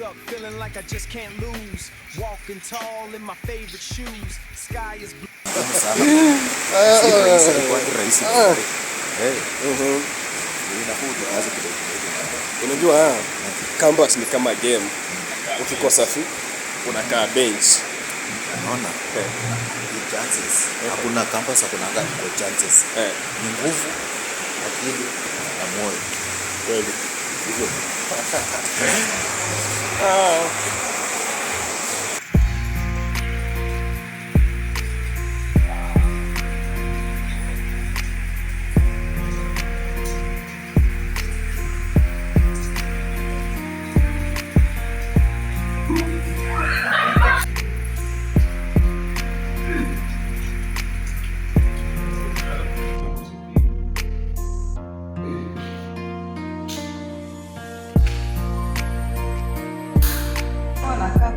stuck feeling like I just can't lose. Walking tall in my favorite shoes. Sky is blue. Unajua campus ni kama game. Ukikosa fi unakaa bench. Unaona? Chances. Hakuna campus, hakuna chances. Ni nguvu, akili na moyo. Kweli. Hivyo.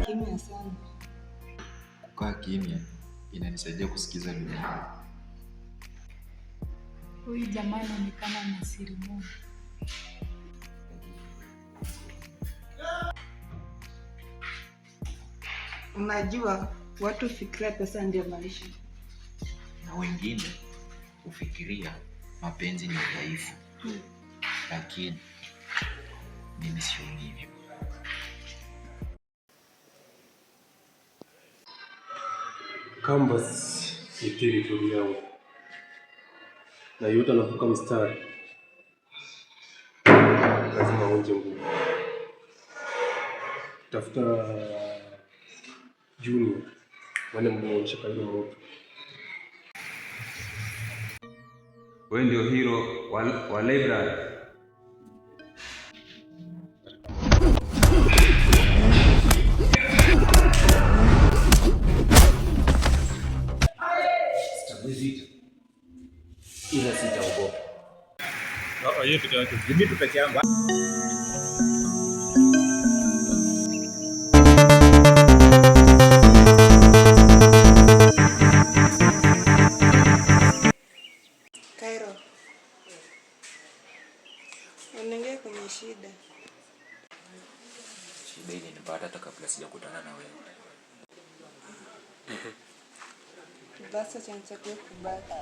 Kimya sana. Kukaa kimya inanisaidia kusikiza dunia. Huyu jamaa anaonekana na siri moja. Unajua watu fikiria pesa ndio maisha, na wengine ufikiria mapenzi ni dhaifu. Lakini mimi sio hivyo. Campus ni territory yao, na yote anavuka mstari lazima aonje nguvu. Tafuta junior wale mnaonyesha kaile moto. Wewe ndio hero wa library. Ila sitaogopa. Hiyo tutaweka. Mimi peke yangu. Kairo. Unaingia kwenye shida. Shida ilinipata hata kabla sijakutana na wewe. Basi chanza kubaki.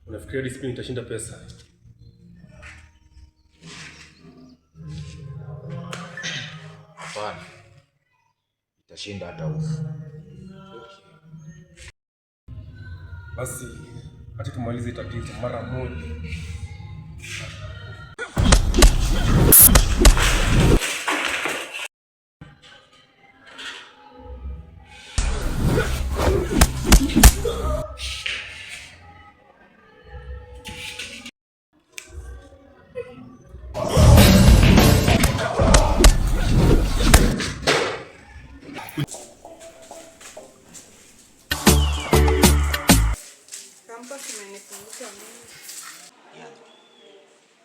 Unafikiria discipline itashinda pesa? Hapana. Itashinda hata hofu. Basi acha tumalize tatizo mara moja.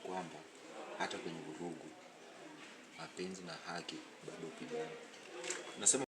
Kwamba hata kwenye vurugu mapenzi na haki bado pigana. Nasema